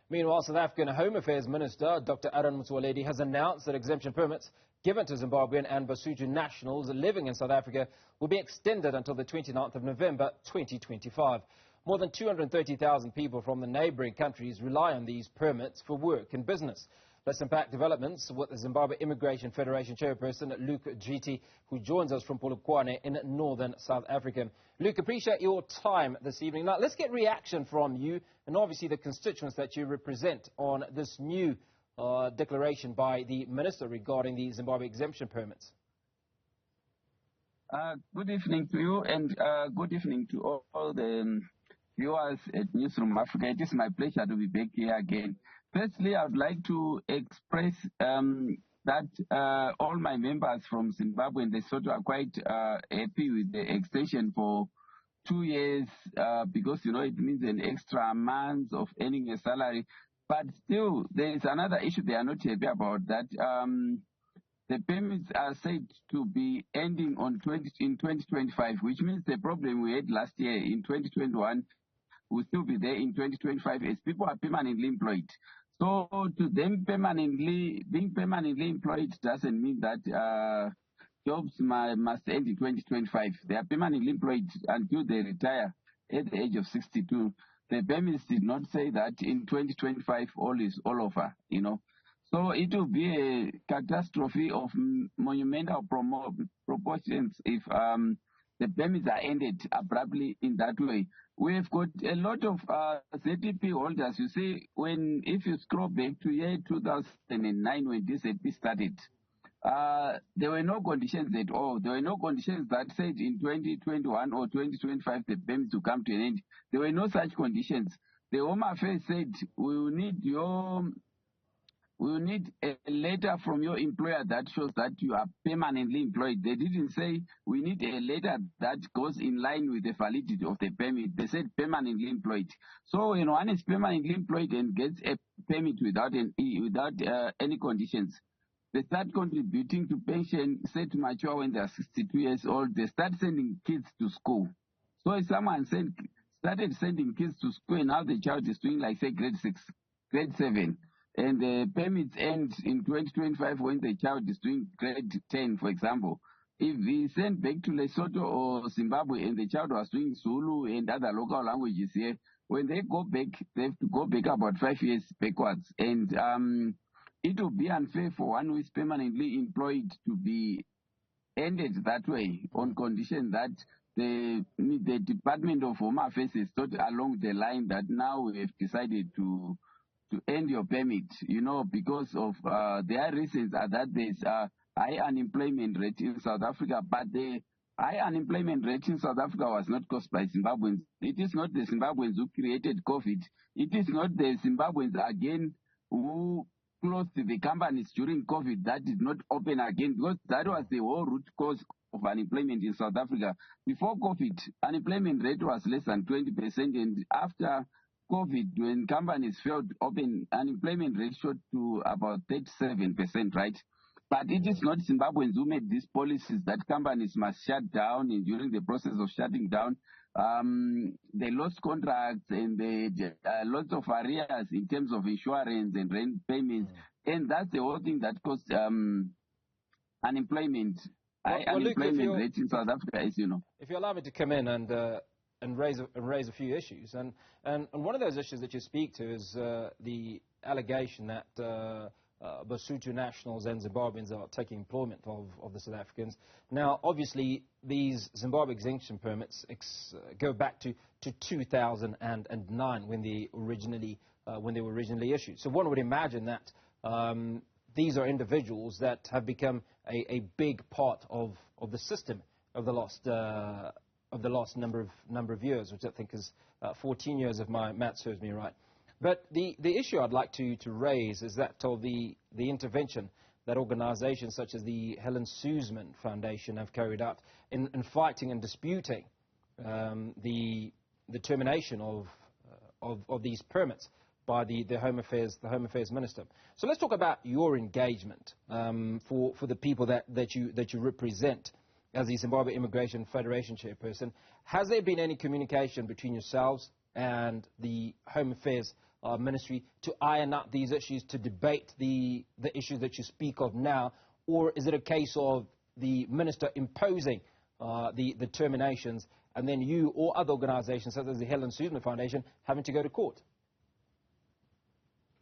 Meanwhile, South African Home Affairs Minister Dr. Aaron Motsoaledi has announced that exemption permits given to Zimbabwean and Basotho nationals living in South Africa will be extended until the 29th of November 2025. More than 230,000 people from the neighbouring countries rely on these permits for work and business. Let's unpack developments with the Zimbabwe Immigration Federation chairperson Luke Dzviti, who joins us from Polokwane in northern South Africa. Luke, appreciate your time this evening. Now, let's get reaction from you and obviously the constituents that you represent on this new declaration by the minister regarding the Zimbabwe exemption permits. Good evening to you and good evening to all the viewers at Newzroom Afrika. It is my pleasure to be back here again. Firstly, I would like to express that all my members from Zimbabwe and Lesotho are quite happy with the extension for 2 years because, you know, it means an extra month of earning a salary. But still, there is another issue they are not happy about, that the payments are said to be ending in 2025, which means the problem we had last year in 2021 will still be there in 2025 as people are permanently employed. So to them, being permanently employed doesn't mean that jobs must end in 2025. They are permanently employed until they retire at the age of 62. The permits did not say that in 2025 all is all over, you know. So it will be a catastrophe of monumental proportions if the permits are ended abruptly in that way. We've got a lot of ZTP holders. You see, if you scroll back to year 2009 when this ZTP started, there were no conditions at all. There were no conditions that said in 2021 or 2025 the permits to come to an end. There were no such conditions. The Home Affairs said we will need a letter from your employer that shows that you are permanently employed. They didn't say we need a letter that goes in line with the validity of the permit. They said permanently employed. So when one is permanently employed and gets a permit without any conditions, they start contributing to pension set to mature when they are 62 years old. They start sending kids to school. So if someone started sending kids to school and now the child is doing, like, say, grade 6, grade 7, and the permits end in 2025 when the child is doing grade 10, for example. If we send back to Lesotho or Zimbabwe and the child was doing Zulu and other local languages here, when they go back, they have to go back about 5 years backwards. And it will be unfair for one who is permanently employed to be ended that way on condition that the Department of Home Affairs is thought along the line that now we have decided to end your permit, you know, because of their reasons are that there's a high unemployment rate in South Africa, but the high unemployment rate in South Africa was not caused by Zimbabweans. It is not the Zimbabweans who created COVID. It is not the Zimbabweans, again, who closed the companies during COVID that did not open again, because that was the whole root cause of unemployment in South Africa. Before COVID, unemployment rate was less than 20%, and after COVID, when companies failed to open, unemployment rate shot to about 37%, right? But it is not Zimbabweans who made these policies that companies must shut down, and during the process of shutting down, they lost contracts and they lots of arrears in terms of insurance and rent payments. And that's the whole thing that caused unemployment. Unemployment rate in South Africa, as you know. If you allow me to come in and raise a few issues, and one of those issues that you speak to is the allegation that Basotho nationals and Zimbabweans are taking employment of the South Africans. Now, obviously, these Zimbabwe exemption permits go back to 2009 when they were originally issued. So one would imagine that these are individuals that have become a big part of the system of the last number of years, which I think is 14 years if my math serves me right. But the issue I'd like to raise is that of the intervention that organizations such as the Helen Suzman Foundation have carried out in fighting and disputing the termination of these permits by the Home Affairs Minister. So let's talk about your engagement for the people that you represent as the Zimbabwe Immigration Federation chairperson. Has there been any communication between yourselves and the Home Affairs ministry to iron out these issues, to debate the issues that you speak of now? Or is it a case of the minister imposing the terminations, and then you or other organizations such as the Helen Suzman Foundation having to go to court?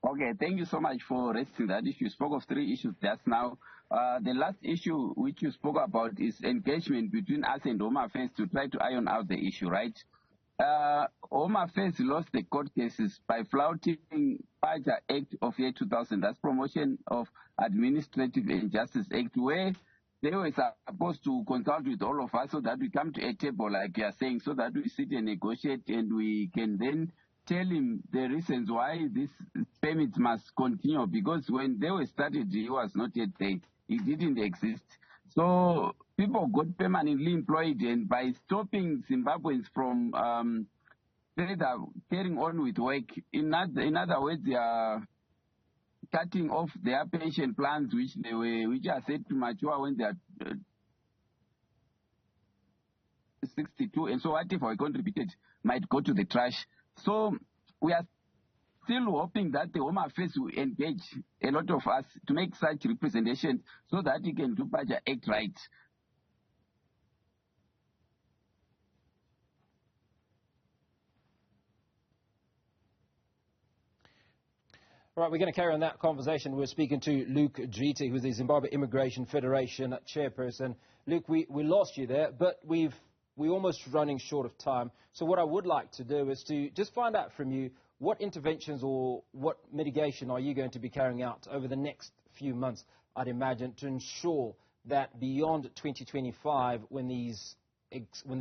Okay, thank you so much for raising that issue. You spoke of 3 issues just now. The last issue which you spoke about is engagement between us and Home Affairs to try to iron out the issue, right? Home Affairs lost the court cases by flouting Paja Act of year 2000, that's Promotion of Administrative and Justice Act, where they were supposed to consult with all of us so that we come to a table, like you are saying, so that we sit and negotiate, and we can then tell him the reasons why this permit must continue, because when they were started, he was not yet there. It didn't exist. So people got permanently employed, and by stopping Zimbabweans from further carrying on with work, in other words, they are cutting off their pension plans, which are set to mature when they are 62, and so whatever we contributed might go to the trash. So we are still hoping that the Home Affairs will engage a lot of us to make such representation so that we can do Paja Act right. All right, we're going to carry on that conversation. We're speaking to Luke Dzviti, who's the Zimbabwe Immigration Federation chairperson. Luke, we lost you there, but we're almost running short of time. So what I would like to do is to just find out from you what interventions or what mitigation are you going to be carrying out over the next few months, I'd imagine, to ensure that beyond 2025, when this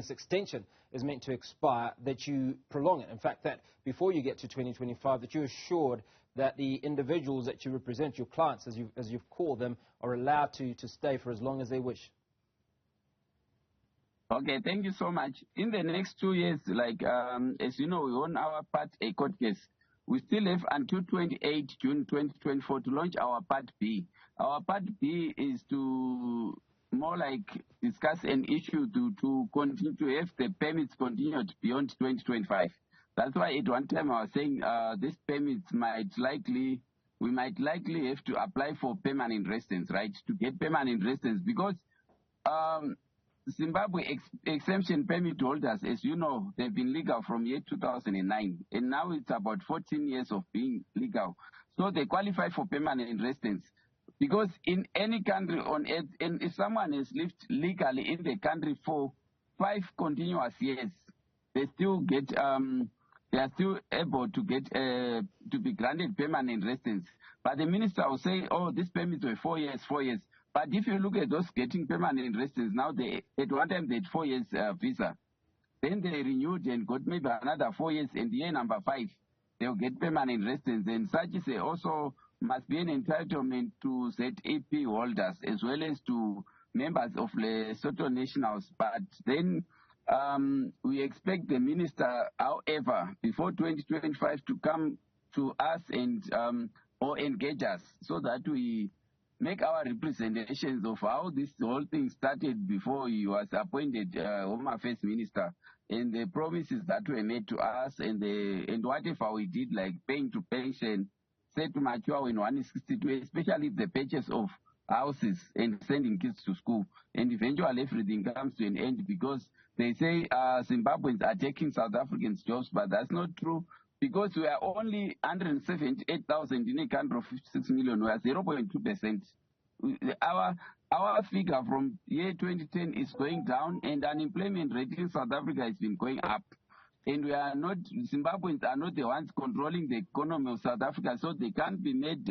extension is meant to expire, that you prolong it. In fact, that before you get to 2025, that you're assured that the individuals that you represent, your clients, as you've called them, are allowed to stay for as long as they wish. Okay, thank you so much. In the next 2 years, like as you know, we won our Part A court case. We still have until 28 June 2024 to launch our Part B. Our Part B is to more like discuss an issue to continue to have the permits continued beyond 2025. That's why at one time I was saying these permits we might likely have to apply for permanent residence, right, to get permanent residence, because Zimbabwe exemption permit holders, as you know, they've been legal from year 2009, and now it's about 14 years of being legal. So they qualify for permanent residence. Because in any country on earth, and if someone has lived legally in the country for 5 continuous years, they still get, they are still able to get to be granted permanent residence. But the minister will say, oh, this permits were 4 years, 4 years. But if you look at those getting permanent residence, now at one time they had 4 years visa. Then they renewed and got maybe another 4 years, and year number 5, they'll get permanent residence. And such is also must be an entitlement to ZAP holders as well as to members of Lesotho nationals. But then we expect the minister, however, before 2025 to come to us and or engage us so that we make our representations of how this whole thing started before he was appointed Home Affairs Minister, and the promises that were made to us, and whatever we did, like paying to pension, set to mature when one is 62, especially the purchase of houses and sending kids to school. And eventually everything comes to an end, because they say Zimbabweans are taking South Africans' jobs, but that's not true, because we are only 178,000 in a country of 56 million. We are 0.2%. Our figure from year 2010 is going down, and unemployment rate in South Africa has been going up. And Zimbabweans are not the ones controlling the economy of South Africa, so they can't be made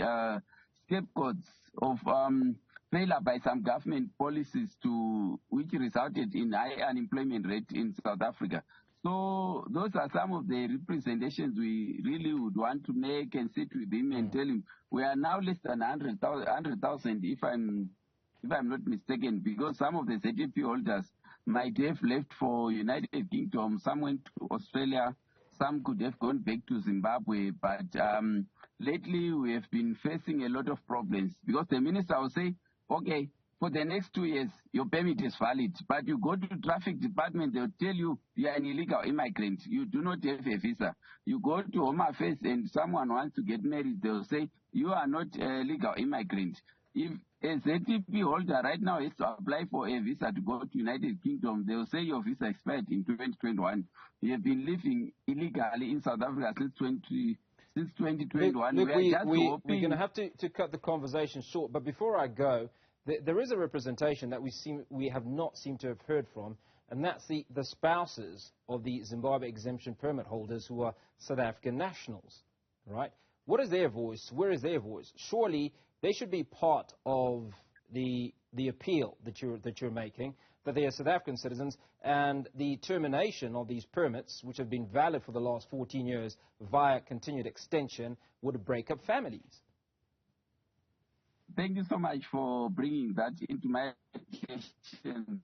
scapegoats of failure by some government policies which resulted in high unemployment rate in South Africa. So those are some of the representations we really would want to make, and sit with him and tell him we are now less than 100,000 if I'm not mistaken, because some of the ZDP holders might have left for United Kingdom, some went to Australia, some could have gone back to Zimbabwe. But lately we have been facing a lot of problems, because the minister will say, okay, for the next 2 years, your permit is valid. But you go to the traffic department, they'll tell you you are an illegal immigrant. You do not have a visa. You go to Home Affairs and someone wants to get married, they'll say you are not a legal immigrant. If a ZTP holder right now is to apply for a visa to go to United Kingdom, they'll say your visa expired in 2021. You have been living illegally in South Africa since 2021. Look, we're going to have to cut the conversation short, but before I go, there is a representation that we have not seemed to have heard from, and that's the spouses of the Zimbabwe exemption permit holders who are South African nationals, right? What is their voice? Where is their voice? Surely they should be part of the appeal that you're making, that they are South African citizens, and the termination of these permits, which have been valid for the last 14 years via continued extension, would break up families. Thank you so much for bringing that into my attention.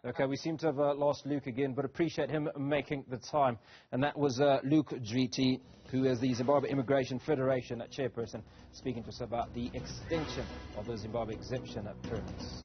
Okay, we seem to have lost Luke again, but appreciate him making the time. And that was Luke Dzviti, who is the Zimbabwe Immigration Federation chairperson, speaking to us about the extension of the Zimbabwe exemption permits.